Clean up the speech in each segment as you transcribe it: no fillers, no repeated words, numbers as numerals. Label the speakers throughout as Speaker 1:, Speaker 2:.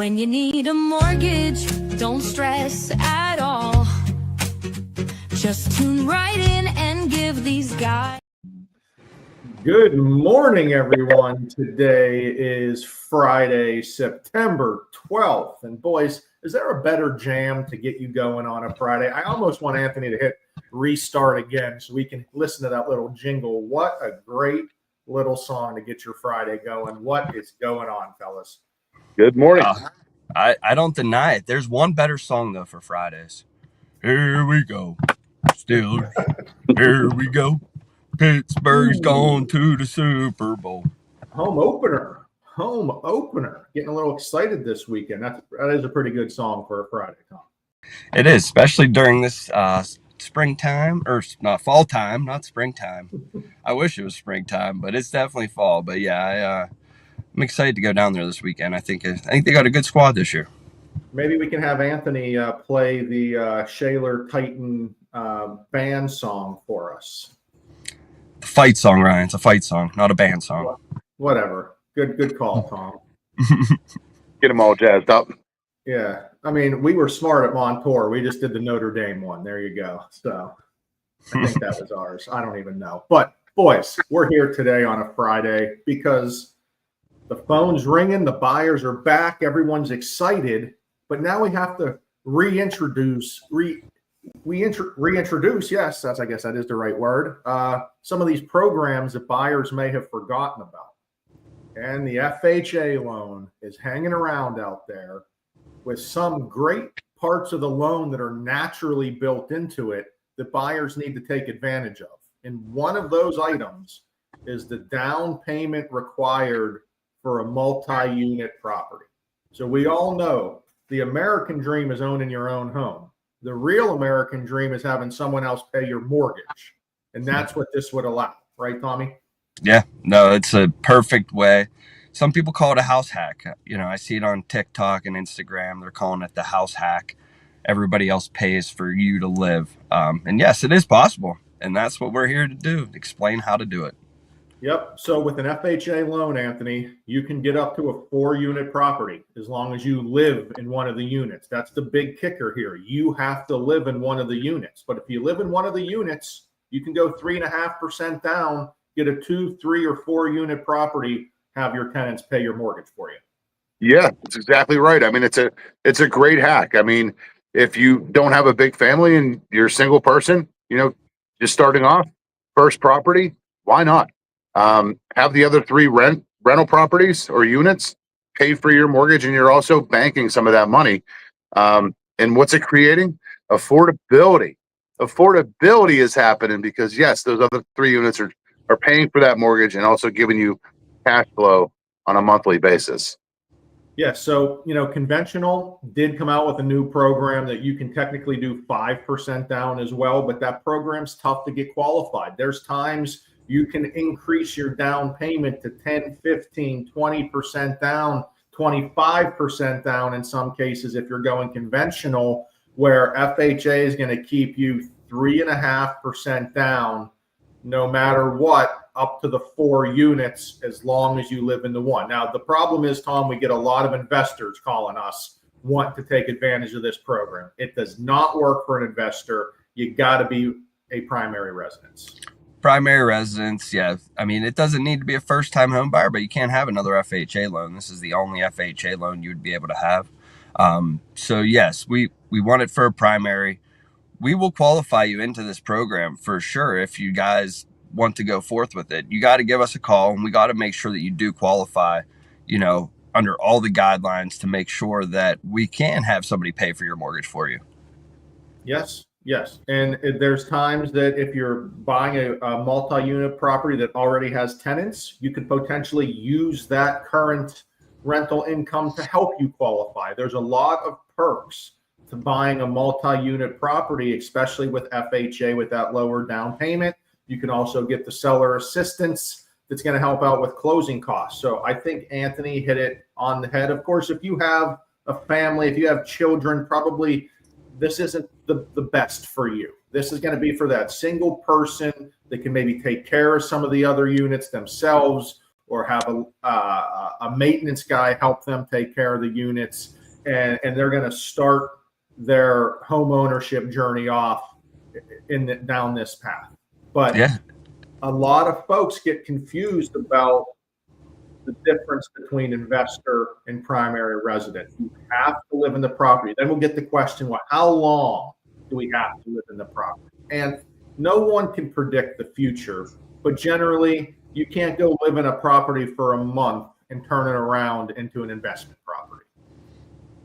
Speaker 1: When you need a mortgage, don't stress at all. Just tune right in and give these guys.
Speaker 2: Good morning, everyone. Today is Friday, September 12th. And boys, is there a better jam to get you going on a Friday? I almost want Anthony to hit restart again so we can listen to that little jingle. What a great little song to get your Friday going. What is going on, fellas?
Speaker 3: Good morning.
Speaker 4: I don't deny it. There's one better song, though, for Fridays. Here we go. Steelers. Here we go. Pittsburgh's gone to the Super Bowl.
Speaker 2: Home opener. Getting a little excited this weekend. That is a pretty good song for a Friday, Tom.
Speaker 4: It is, especially during this springtime, or not fall time, not springtime. I wish it was springtime, but it's definitely fall. But yeah, I'm excited to go down there this weekend. I think they got a good squad this year.
Speaker 2: Maybe we can have Anthony play the Shaler Titan band song for us.
Speaker 4: The fight song, Ryan. It's a fight song, not a band song.
Speaker 2: Whatever. Good call, Tom.
Speaker 3: Get them all jazzed up.
Speaker 2: Yeah. I mean, we were smart at Montour. We just did the Notre Dame one. There you go. So I think that was ours. I don't even know. But boys, we're here today on a Friday because the phone's ringing. The buyers are back. Everyone's excited. But now we have to reintroduce. Yes, I guess that is the right word. Some of these programs that buyers may have forgotten about. And the FHA loan is hanging around out there with some great parts of the loan that are naturally built into it that buyers need to take advantage of. And one of those items is the down payment required for a multi-unit property. So we all know the American dream is owning your own home. The real American dream is having someone else pay your mortgage. And that's what this would allow. Right, Tommy?
Speaker 4: Yeah, no, it's a perfect way. Some people call it a house hack. You know, I see it on TikTok and Instagram. They're calling it the house hack. Everybody else pays for you to live. And yes, it is possible. And that's what we're here to do, explain how to do it.
Speaker 2: Yep. So with an FHA loan, Anthony, you can get up to a 4-unit property as long as you live in one of the units. That's the big kicker here. You have to live in one of the units. But if you live in one of the units, you can go 3.5% down, get a 2, 3, or 4-unit property, have your tenants pay your mortgage for you.
Speaker 3: Yeah, that's exactly right. I mean, it's a great hack. I mean, if you don't have a big family and you're a single person, just starting off, first property, why not? Have the other 3 rental properties or units pay for your mortgage, and you're also banking some of that money. And what's it creating? Affordability. Affordability is happening because yes, those other 3 units are paying for that mortgage and also giving you cash flow on a monthly basis.
Speaker 2: Yeah, so conventional did come out with a new program that you can technically do 5% down as well, but that program's tough to get qualified. There's times you can increase your down payment to 10, 15, 20% down, 25% down in some cases if you're going conventional, where FHA is going to keep you 3.5% down no matter what, up to the 4 units as long as you live in the one. Now, the problem is, Tom, we get a lot of investors calling us want to take advantage of this program. It does not work for an investor. You got to be a primary residence.
Speaker 4: Primary residence, yeah. I mean, it doesn't need to be a first-time home buyer, but you can't have another FHA loan. This is the only FHA loan you would be able to have. So yes, we want it for a primary. We will qualify you into this program for sure if you guys want to go forth with it. You got to give us a call, and we got to make sure that you do qualify, under all the guidelines to make sure that we can have somebody pay for your mortgage for you.
Speaker 2: Yes. And there's times that if you're buying a multi-unit property that already has tenants, you could potentially use that current rental income to help you qualify. There's a lot of perks to buying a multi-unit property, especially with FHA with that lower down payment. You can also get the seller assistance that's going to help out with closing costs. So I think Anthony hit it on the head. Of course, if you have a family, if you have children, probably this isn't the best for you. This is going to be for that single person that can maybe take care of some of the other units themselves, or have a maintenance guy help them take care of the units, and they're going to start their home ownership journey off down this path. But
Speaker 4: Yeah.
Speaker 2: a lot of folks get confused about the difference between investor and primary resident. You have to live in the property. Then we'll get the question, well, how long do we have to live in the property? And no one can predict the future, but generally you can't go live in a property for a month and turn it around into an investment property.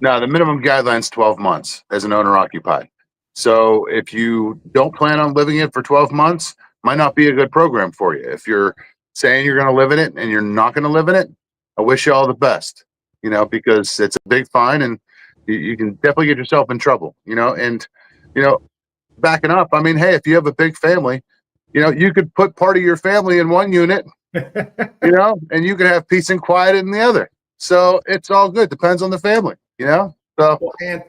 Speaker 3: No, the minimum guideline's 12 months as an owner occupied. So if you don't plan on living it for 12 months, might not be a good program for you. If you're saying you're going to live in it and you're not going to live in it, I wish you all the best, because it's a big fine and you can definitely get yourself in trouble, and, backing up. I mean, hey, if you have a big family, you could put part of your family in one unit, and you can have peace and quiet in the other. So it's all good. Depends on the family, So,
Speaker 2: well, and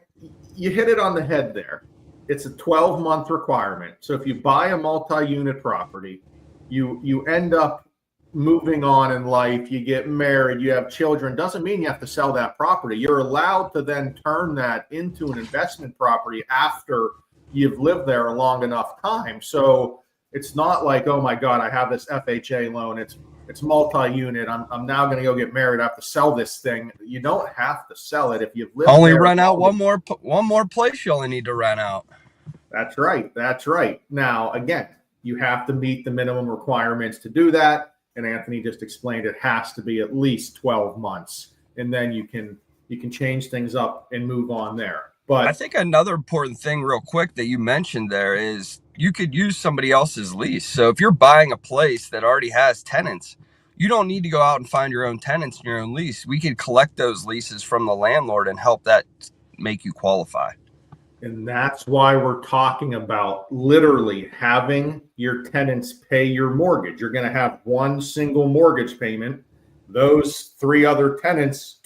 Speaker 2: you hit it on the head there. It's a 12-month requirement. So if you buy a multi-unit property, you end up moving on in life, you get married, you have children, doesn't mean you have to sell that property. You're allowed to then turn that into an investment property after you've lived there a long enough time. So it's not like, oh my God, I have this FHA loan. It's multi-unit. I'm now going to go get married. I have to sell this thing. You don't have to sell it if you've lived
Speaker 4: Only
Speaker 2: there
Speaker 4: rent out one more place. You only need to rent out.
Speaker 2: That's right. That's right. Now, again, you have to meet the minimum requirements to do that. And Anthony just explained it has to be at least 12 months. And then you can change things up and move on there. But
Speaker 4: I think another important thing real quick that you mentioned there is you could use somebody else's lease. So if you're buying a place that already has tenants, you don't need to go out and find your own tenants in your own lease. We could collect those leases from the landlord and help that make you qualify.
Speaker 2: And that's why we're talking about literally having your tenants pay your mortgage. You're going to have one single mortgage payment. Those two other tenants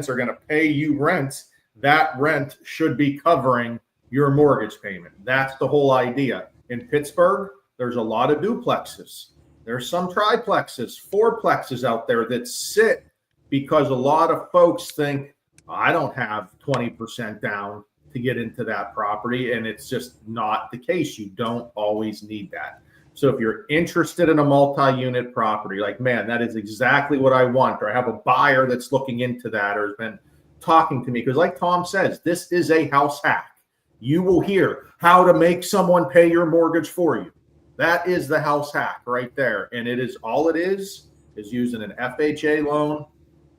Speaker 2: are going to pay you rent. That rent should be covering your mortgage payment. That's the whole idea. In Pittsburgh, there's a lot of duplexes. There's some triplexes, fourplexes out there that sit because a lot of folks think, I don't have 20% down to get into that property. And it's just not the case. You don't always need that. So if you're interested in a multi-unit property, like, man, that is exactly what I want, or I have a buyer that's looking into that or has been talking to me, because like Tom says, this is a house hack. You will hear how to make someone pay your mortgage for you. That is the house hack right there. And it is all it is using an FHA loan,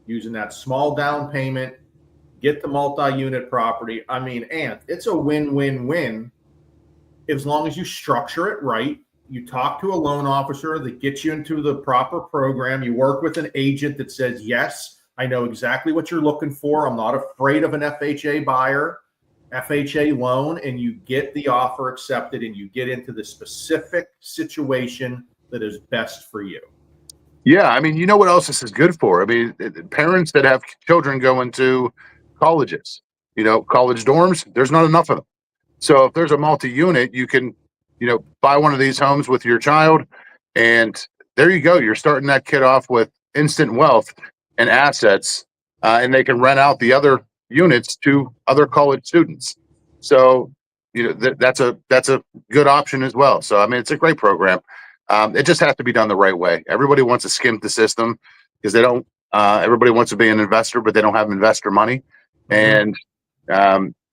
Speaker 2: using that small down payment, get the multi-unit property. I mean, Ant, it's a win-win-win as long as you structure it right. You talk to a loan officer that gets you into the proper program. You work with an agent that says, yes, I know exactly what you're looking for. I'm not afraid of an FHA buyer, FHA loan, and you get the offer accepted and you get into the specific situation that is best for you.
Speaker 3: Yeah, I mean, you know what else this is good for? I mean, parents that have children going to colleges, college dorms, there's not enough of them. So if there's a multi-unit, you can, buy one of these homes with your child, and there you go. You're starting that kid off with instant wealth and assets, and they can rent out the other units to other college students. So, that's a good option as well. So, I mean, it's a great program. It just has to be done the right way. Everybody wants to skimp the system because they don't. Everybody wants to be an investor, but they don't have investor money, and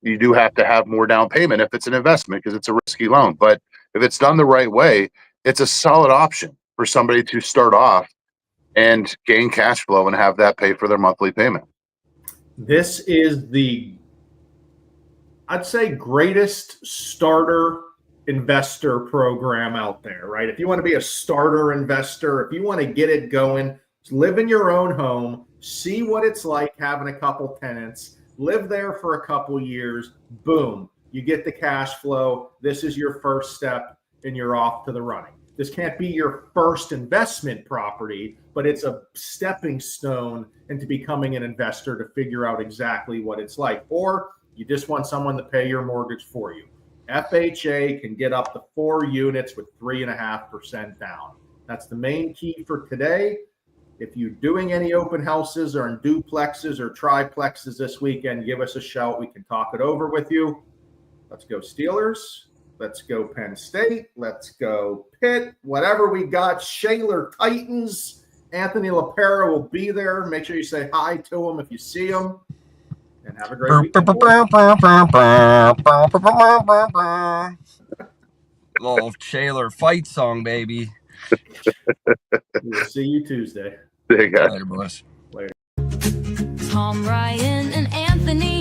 Speaker 3: you do have to have more down payment if it's an investment because it's a risky loan. But if it's done the right way, it's a solid option for somebody to start off and gain cash flow and have that pay for their monthly payment.
Speaker 2: This is the, I'd say, greatest starter investor program out there, right? If you want to be a starter investor, if you want to get it going, live in your own home, see what it's like having a couple tenants, live there for a couple years, boom, you get the cash flow. This is your first step and you're off to the running. This can't be your first investment property, but it's a stepping stone into becoming an investor to figure out exactly what it's like. Or you just want someone to pay your mortgage for you. FHA can get up to 4 units with 3.5% down. That's the main key for today. If you're doing any open houses or in duplexes or triplexes this weekend, give us a shout. We can talk it over with you. Let's go Steelers. Let's go Penn State. Let's go Pitt. Whatever we got. Shaler Titans. Anthony LaPera will be there. Make sure you say hi to him if you see him. And have a great weekend.
Speaker 4: Little Shaler fight song, baby.
Speaker 2: We'll see you Tuesday.
Speaker 3: There you go.
Speaker 4: Later, boys.
Speaker 1: Tom Ryan and Anthony